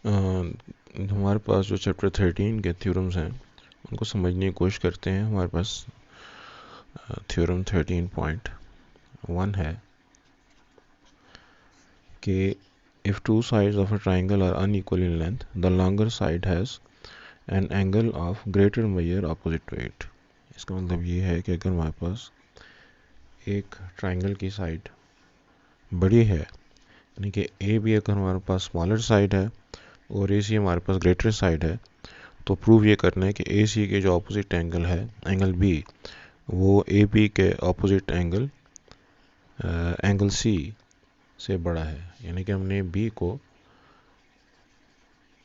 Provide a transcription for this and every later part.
हमारे पास जो चैप्टर 13 के थ्योरम्स हैं उनको समझने की कोशिश करते हैं। हमारे पास थ्योरम 13.1 है कि if two sides of a triangle are unequal in length, the longer side has an angle of greater measure opposite to it। इसका मतलब ये है कि अगर हमारे पास एक ट्राइंगल की साइड बड़ी है, यानी कि ए भी अगर हमारे पास स्मॉलर साइड है और ए सी हमारे पास ग्रेटर साइड है, तो प्रूव ये करना है कि ए सी के जो अपोजिट एंगल है, एंगल बी, वो ए बी के अपोजिट एंगल सी से बड़ा है। यानी कि हमने बी को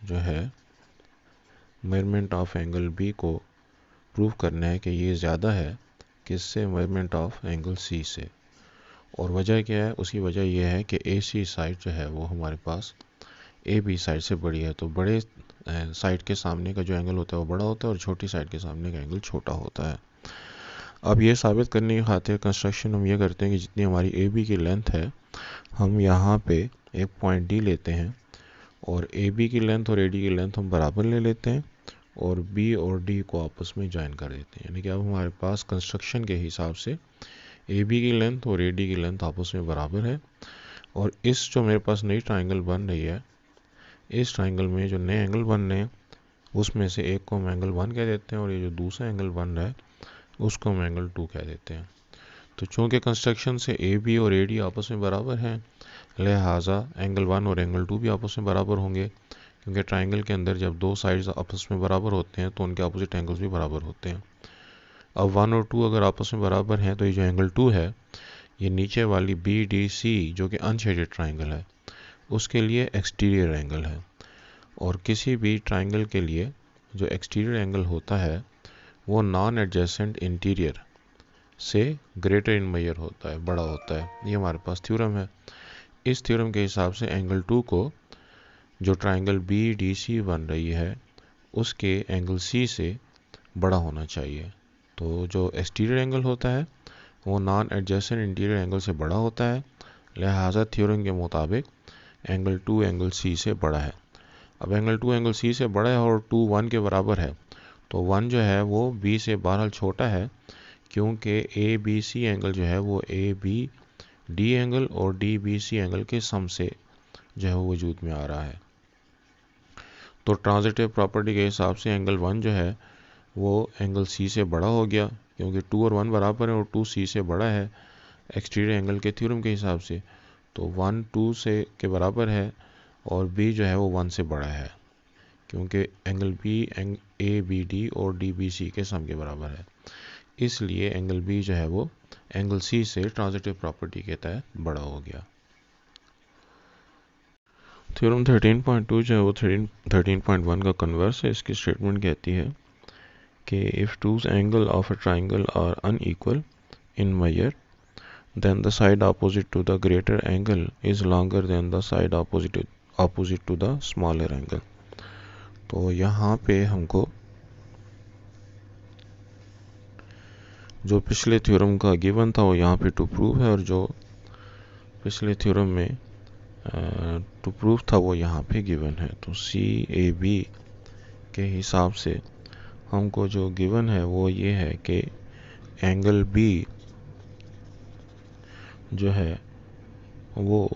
जो है मेजरमेंट ऑफ एंगल बी को प्रूव करना है कि ये ज़्यादा है किससे, मेजरमेंट ऑफ एंगल सी से। और वजह क्या है? उसकी वजह यह है कि ए सी साइड जो है वो हमारे पास ए बी साइड से बड़ी है, तो बड़े साइड के सामने का जो एंगल होता है वो बड़ा होता है और छोटी साइड के सामने का एंगल छोटा होता है। अब ये साबित करने की खातिर कंस्ट्रक्शन हम ये करते हैं कि जितनी हमारी ए बी की लेंथ है, हम यहाँ पे एक पॉइंट डी लेते हैं और ए बी की लेंथ और ए डी की लेंथ हम बराबर ले लेते हैं और बी और डी को आपस में ज्वाइन कर देते हैं। यानी कि अब हमारे पास कंस्ट्रक्शन के हिसाब से ए बी की लेंथ और ए डी की लेंथ आपस में बराबर है। और इस जो मेरे पास नई ट्राइंगल बन रही है, इस ट्राइंगल में जो नए एंगल बन रहे हैं उसमें से एक को हम एंगल 1 कह देते हैं और ये जो दूसरा एंगल बन रहा है उसको हम एंगल 2 कह देते हैं। तो चूंकि कंस्ट्रक्शन से ए बी और ए डी आपस में बराबर हैं, लिहाजा एंगल 1 और एंगल 2 भी आपस में बराबर होंगे, क्योंकि ट्राइंगल के अंदर जब दो साइड्स आपस में बराबर होते हैं तो उनके अपोजिट एंगल्स भी बराबर होते हैं। अब 1 और 2 अगर आपस में बराबर हैं तो ये जो एंगल 2 है, ये नीचे वाली बी डी सी जो कि अनशेडेड ट्राइंगल है उसके लिए एक्सटीरियर एंगल है। और किसी भी ट्राइंगल के लिए जो एक्सटीरियर एंगल होता है वो नॉन एडजेसेंट इंटीरियर से ग्रेटर इन मेजर होता है, बड़ा होता है। ये हमारे पास थ्योरम है। इस थ्योरम के हिसाब से एंगल 2 को जो ट्राइंगल बी डी सी बन रही है उसके एंगल सी से बड़ा होना चाहिए। तो जो एक्सटीरियर एंगल होता है वो नॉन एडजेसेंट इंटीरियर एंगल से बड़ा होता है, लिहाजा थ्योरम के मुताबिक एंगल 2 एंगल सी से बड़ा है। अब एंगल 2 एंगल सी से बड़ा है और 2 1 के बराबर है, तो 1 जो है वो बी से बहरहाल छोटा है, क्योंकि ए बी सी एंगल जो है वो ए बी डी एंगल और डी बी सी एंगल के सम से जो है वो वजूद में आ रहा है। तो ट्रांजिटिव प्रॉपर्टी के हिसाब से एंगल 1 जो है वो एंगल सी से बड़ा हो गया, क्योंकि 2 और 1 बराबर है और 2 सी से बड़ा है एक्सटीरियर एंगल के थ्योरम के हिसाब से। तो 1 2 से के बराबर है और बी जो है वो 1 से बड़ा है, क्योंकि angle B A B D और डी बी सी के सम के बराबर है। इसलिए एंगल बी जो है वो एंगल सी से ट्रांजिटिव प्रॉपर्टी के तहत बड़ा हो गया। थ्योरम 13.2 जो है वो 13.1 का कन्वर्स है। इसकी स्टेटमेंट कहती है कि if two angle of a triangle are unequal in measure, then the side opposite to the greater angle is longer than the side opposite to the smaller angle। तो यहाँ पे हमको जो पिछले थ्योरम का गिवन था वो यहाँ पे टू प्रूव है, और जो पिछले थ्योरम में टू प्रूव था वो यहाँ पे गिवन है। तो सी ए बी के हिसाब से हमको जो गिवन है वो ये है कि एंगल बी जो है वो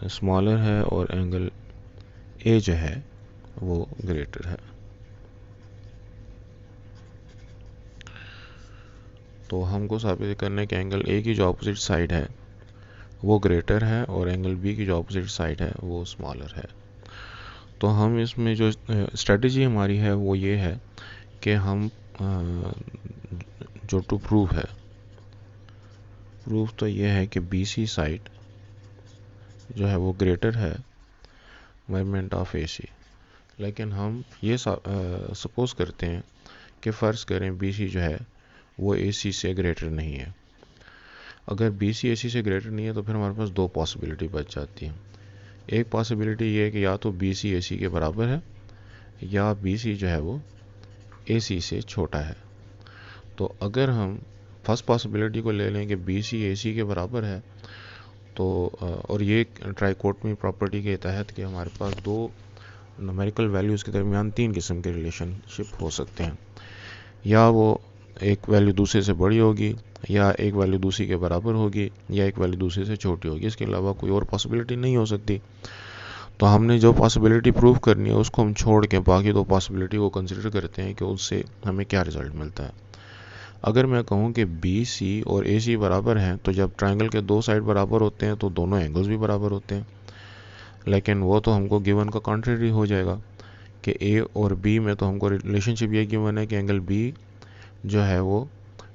स्मॉलर है और एंगल ए जो है वो ग्रेटर है। तो हमको साबित करना है कि एंगल ए की जो अपोजिट साइड है वो ग्रेटर है और एंगल बी की जो अपोजिट साइड है वो स्मॉलर है। तो हम इसमें जो स्ट्रेटजी हमारी है वो ये है कि हम जो टू प्रूव है, प्रूफ तो ये है कि बी सी साइड जो है वो ग्रेटर है मेजरमेंट ऑफ ए सी। लेकिन हम ये सपोज करते हैं कि फ़र्ज़ करें बी सी जो है वो ए सी से ग्रेटर नहीं है। अगर बी सी ए सी से ग्रेटर नहीं है तो फिर हमारे पास दो पॉसिबिलिटी बच जाती हैं। एक पॉसिबिलिटी ये है कि या तो बी सी ए सी के बराबर है या बी सी जो है वो ए सी से छोटा है। तो अगर हम फर्स्ट पॉसिबिलिटी को ले लें कि बी सी ए सी के बराबर है, तो और ये ट्राइकोटमी प्रॉपर्टी के तहत कि हमारे पास दो न्यूमेरिकल वैल्यूज़ के दरमियान तीन किस्म के रिलेशनशिप हो सकते हैं, या वो एक वैल्यू दूसरे से बड़ी होगी, या एक वैल्यू दूसरी के बराबर होगी, या एक वैल्यू दूसरे से छोटी होगी। इसके अलावा कोई और पॉसिबिलिटी नहीं हो सकती। तो हमने जो पॉसिबिलिटी प्रूव करनी है उसको हम छोड़ के बाकी दो पॉसिबिलिटी को कंसिडर करते हैं कि उससे हमें क्या रिजल्ट मिलता है। अगर मैं कहूँ कि बी सी और ए सी बराबर हैं, तो जब ट्राइंगल के दो साइड बराबर होते हैं तो दोनों एंगल्स भी बराबर होते हैं। लेकिन वो तो हमको गिवन का कॉन्ट्रेरी हो जाएगा कि ए और बी में तो हमको रिलेशनशिप ये गिवन है कि एंगल बी जो है वो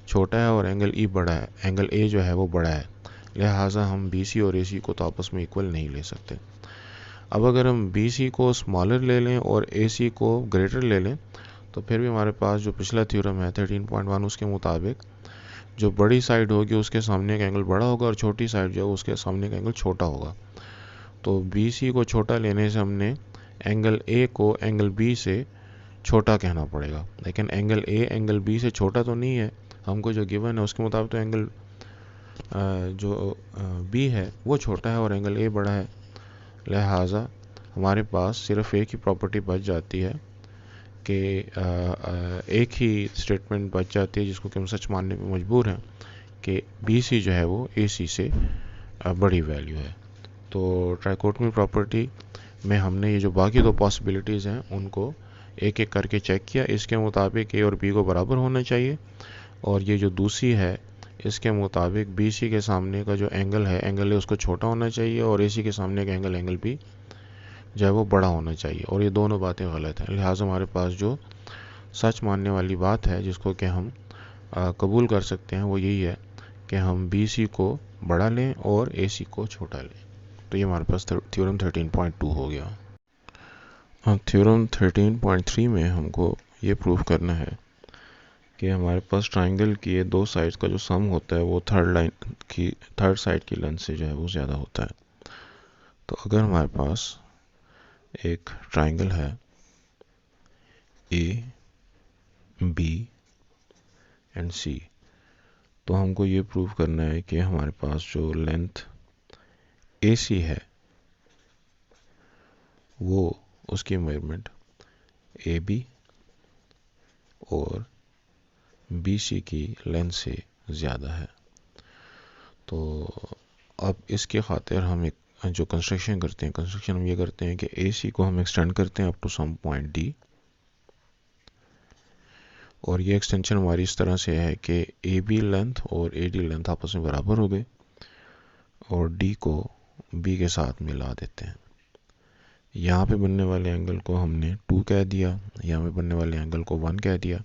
छोटा है और एंगल ई बड़ा है, एंगल ए जो है वो बड़ा है, लिहाजा हम बी सी और ए सी को तो आपस में इक्वल नहीं ले सकते। अब अगर हम बी सी को स्मॉलर ले लें और ए सी को ग्रेटर ले लें, तो फिर भी हमारे पास जो पिछला थ्योरम है 13.1 उसके मुताबिक जो बड़ी साइड होगी उसके सामने का एंगल बड़ा होगा और छोटी साइड जो है उसके सामने का एंगल छोटा होगा। तो बी सी को छोटा लेने से हमने एंगल ए को एंगल बी से छोटा कहना पड़ेगा, लेकिन एंगल ए एंगल बी से छोटा तो नहीं है। हमको जो गिवन है उसके मुताबिक तो एंगल जो बी है वो छोटा है और एंगल ए बड़ा है, लिहाजा हमारे पास सिर्फ एक ही प्रॉपर्टी बच जाती है कि एक ही स्टेटमेंट बच जाती है जिसको कि हम सच मानने पर मजबूर हैं कि बी सी जो है वो ए सी से बड़ी वैल्यू है। तो ट्राइकोटमी प्रॉपर्टी में हमने ये जो बाकी दो पॉसिबिलिटीज़ हैं उनको एक एक करके चेक किया। इसके मुताबिक ए और बी को बराबर होना चाहिए, और ये जो दूसरी है इसके मुताबिक बी सी के सामने का जो एंगल है उसको छोटा होना चाहिए, और ए सी के सामने का एंगल बी जो है वो बड़ा होना चाहिए, और ये दोनों बातें गलत हैं। लिहाजा हमारे पास जो सच मानने वाली बात है जिसको कि हम कबूल कर सकते हैं वो यही है कि हम बी सी को बड़ा लें और ए सी को छोटा लें। तो ये हमारे पास थ्योरम 13.2 हो गया। थ्योरम 13.3 में हमको ये प्रूव करना है कि हमारे पास ट्राइंगल की ये दो साइड्स का जो सम होता है वो थर्ड साइड की लेंथ से जो है वो ज़्यादा होता है। तो अगर हमारे पास एक ट्राइंगल है ए बी एंड सी, तो हमको ये प्रूव करना है कि हमारे पास जो लेंथ ए सी है वो उसकी मेजरमेंट ए बी और बी सी की लेंथ से ज़्यादा है। तो अब इसके खातिर हम एक जो कंस्ट्रक्शन करते हैं, कंस्ट्रक्शन हम ये करते हैं कि ए सी को हम एक्सटेंड करते हैं up to some point D, और ये एक्सटेंशन हमारी इस तरह से है कि ए बी लेंथ और ए डी लेंथ आपस में बराबर हो गए, और डी को बी के साथ मिला देते हैं। यहाँ पे बनने वाले एंगल को हमने 2 कह दिया, यहाँ पे बनने वाले एंगल को 1 कह दिया,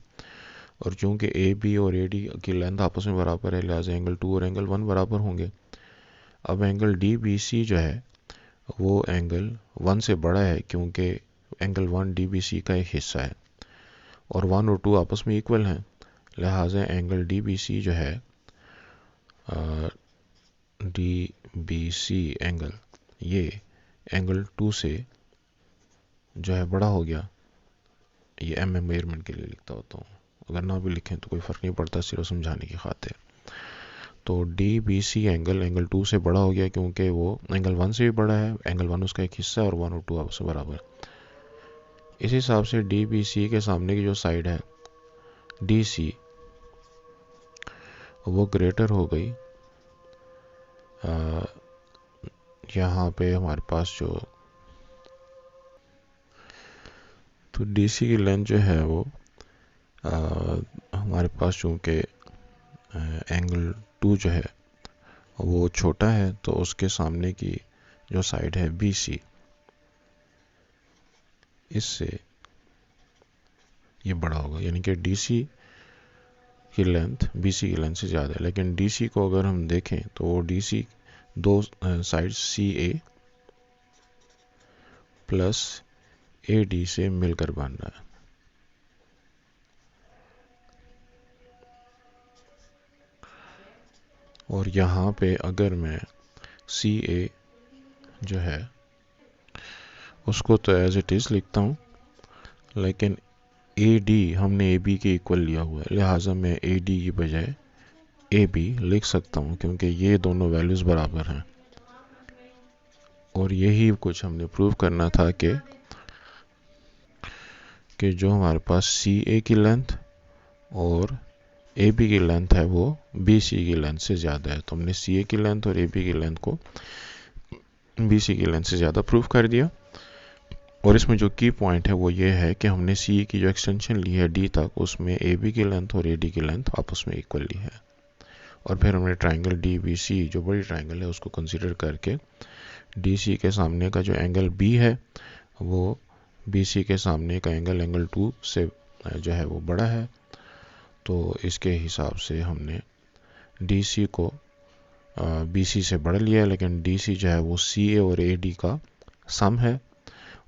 और चूंकि ए बी और ए डी की लेंथ आपस में बराबर है लिहाजा एंगल 2 और एंगल 1 बराबर होंगे। अब एंगल डी बी सी जो है वो एंगल 1 से बड़ा है क्योंकि एंगल 1 डी बी सी का एक हिस्सा है, और 1 और 2 आपस में इक्वल हैं, लिहाजा एंगल डी बी सी जो है डी बी सी एंगल ये एंगल 2 से जो है बड़ा हो गया। ये एम मेजरमेंट के लिए लिखता होता हूँ, अगर ना भी लिखें तो कोई फ़र्क नहीं पड़ता, सिर्फ समझाने की खातिर। तो डी बी सी एंगल 2 से बड़ा हो गया क्योंकि वो एंगल 1 से भी बड़ा है, एंगल 1 उसका एक हिस्सा है और 1 और 2 आपस में बराबर। इस हिसाब से डी बी सी के सामने की जो साइड है डी सी वो ग्रेटर हो गई। यहाँ पे हमारे पास जो तो डी सी की लेंथ जो है वो हमारे पास चूँकि एंगल 2 जो है वो छोटा है तो उसके सामने की जो साइड है बी सी इससे ये बड़ा होगा, यानी कि डी सी की लेंथ बी सी की लेंथ से ज़्यादा है। लेकिन डी सी को अगर हम देखें तो वो डी सी दो side C A plus A D से मिलकर बन रहा है। और यहाँ पे अगर मैं सी ए जो है उसको तो एज इट इज़ लिखता हूँ, लेकिन ए डी हमने ए बी के इक्वल लिया हुआ है, लिहाजा मैं ए डी की बजाय ए बी लिख सकता हूँ क्योंकि ये दोनों वैल्यूज़ बराबर हैं। और यही कुछ हमने प्रूव करना था कि जो हमारे पास सी ए की लेंथ और ए बी की लेंथ है वो बी सी की लेंथ से ज़्यादा है। तो हमने सी ए की लेंथ और ए बी की लेंथ को बी सी की लेंथ से ज़्यादा प्रूव कर दिया। और इसमें जो की पॉइंट है वो ये है कि हमने सी की जो एक्सटेंशन ली है डी तक, उसमें ए बी की लेंथ और ए डी की लेंथ आपस में इक्वल ली है। और फिर हमने ट्राइंगल डी बी सी जो बड़ी ट्राइंगल है उसको कंसिडर करके डी सी के सामने का जो एंगल बी है वो बी सी के सामने का एंगल 2 से जो है वो बड़ा है। तो इसके हिसाब से हमने डी सी को बी सी से बड़ा लिया, लेकिन डी सी जो है वो सी ए और ए डी का सम है,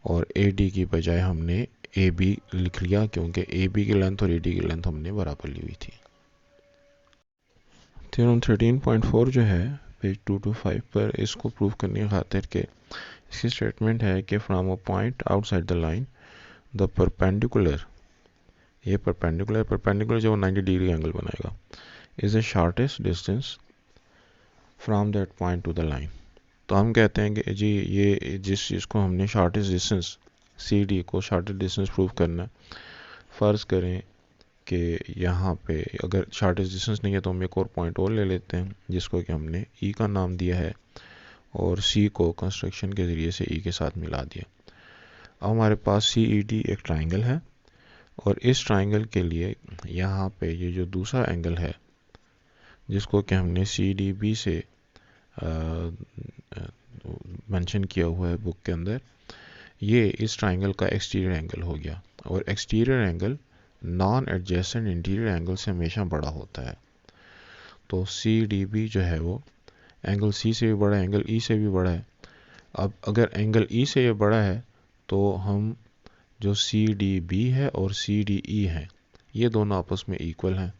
और ए डी की बजाय हमने ए बी लिख लिया क्योंकि ए बी की लेंथ और ए डी की लेंथ हमने बराबर ली हुई थी। थ्योरम 13.4 जो है पेज 225 पर, इसको प्रूव करने की खातिर के इसकी स्टेटमेंट है कि from a point outside the line the perpendicular, ये परपेंडिकुलर जो 90 डिग्री एंगल बनाएगा, is the shortest distance from that point two the line. तो हम कहते हैं कि जी ये जिस चीज़ को हमने शॉर्टेस्ट डिस्टेंस सी डी को शॉर्टेस्ट डिस्टेंस प्रूव करना है, फ़र्ज़ करें कि यहाँ पे अगर शॉर्टेस्ट डिस्टेंस नहीं है तो हम एक और पॉइंट और ले लेते हैं जिसको कि हमने ई का नाम दिया है और सी को कंस्ट्रक्शन के ज़रिए से ई के साथ मिला दिया। अब हमारे पास सी ई डी एक ट्राइंगल है, और इस ट्राइंगल के लिए यहाँ पे ये जो दूसरा एंगल है जिसको कि हमने सी डी बी से मेंशन किया हुआ है बुक के अंदर, ये इस ट्राइंगल का एक्सटीरियर एंगल हो गया। और exterior angle non adjacent interior angle से हमेशा बड़ा होता है। तो सी डी बी जो है वो एंगल सी से भी बड़ा है, एंगल ई से भी बड़ा है। अब अगर एंगल ई से ये बड़ा है तो हम जो सी डी बी है और सी डी ई है ये दोनों आपस में इक्वल हैं,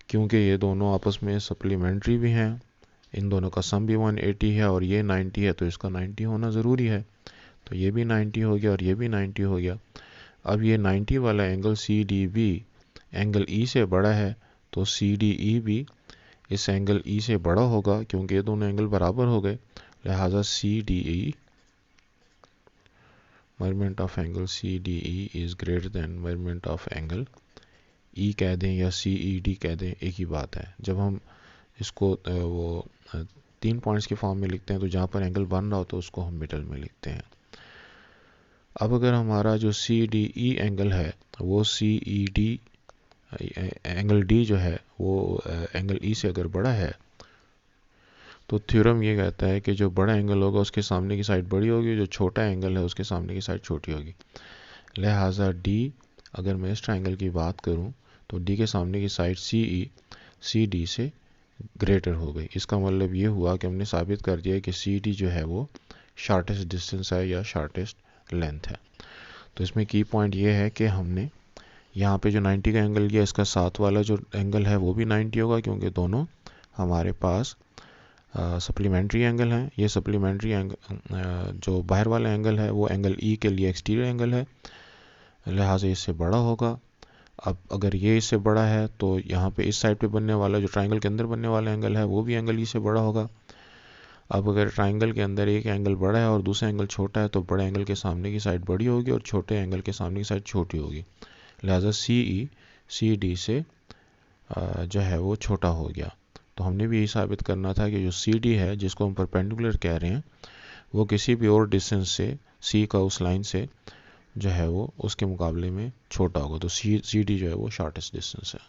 क्योंकि ये दोनों आपस में सप्लीमेंट्री भी हैं। इन दोनों का सम भी 180 है और ये 90 है, तो इसका 90 होना ज़रूरी है। तो ये भी 90 हो गया और ये भी 90 हो गया। अब ये 90 वाला angle C D B angle E से बड़ा है, तो सी डी ई भी इस एंगल ई से बड़ा होगा क्योंकि ये दोनों एंगल बराबर हो गए। लिहाजा C D E measurement of angle C D E is greater than measurement of angle E कह दें या सी ई डी कह दें, एक ही बात है। जब हम इसको वो 3 पॉइंट्स के फॉर्म में लिखते हैं तो जहाँ पर एंगल बन रहा होता है उसको हम मिडल में लिखते हैं। अब अगर हमारा जो सी डी ई एंगल है वो सी ई डी एंगल डी जो है वो एंगल ई से अगर बड़ा है तो थ्योरम ये कहता है कि जो बड़ा एंगल होगा उसके सामने की साइड बड़ी होगी, जो छोटा एंगल है उसके सामने की साइड छोटी होगी। लिहाजा डी, अगर मैं इस ट्राइंगल की बात करूं तो डी के सामने की साइड सी डी से ग्रेटर हो गई। इसका मतलब ये हुआ कि हमने साबित कर दिया कि सी डी जो है वो शॉर्टेस्ट डिस्टेंस है या शॉर्टेस्ट लेंथ है। तो इसमें की पॉइंट ये है कि हमने यहाँ पे जो 90 का एंगल लिया, इसका साथ वाला जो एंगल है वो भी 90 होगा क्योंकि दोनों हमारे पास सप्लीमेंट्री एंगल हैं। ये सप्लीमेंट्री एंगल जो बाहर वाला एंगल है वो एंगल ई के लिए एक्सटीरियर एंगल है, लिहाजा इससे बड़ा होगा। अब अगर ये इससे बड़ा है तो यहाँ पे इस साइड पे बनने वाला जो ट्राइंगल के अंदर बनने वाला एंगल है वो भी एंगल ई से बड़ा होगा। अब अगर ट्राइंगल के अंदर एक एंगल बड़ा है और दूसरा एंगल छोटा है तो बड़े एंगल के सामने की साइड बड़ी होगी और छोटे एंगल के सामने की साइड छोटी होगी। लिहाजा सी ई सी डी से जो है वो छोटा हो गया। तो हमने भी यही साबित करना था कि जो सी डी है जिसको हम परपेंडिकुलर कह रहे हैं वो किसी भी और डिस्टेंस से सी का उस लाइन से जो है वो उसके मुकाबले में छोटा होगा। तो सी डी जो है वो शॉर्टेस्ट डिस्टेंस है।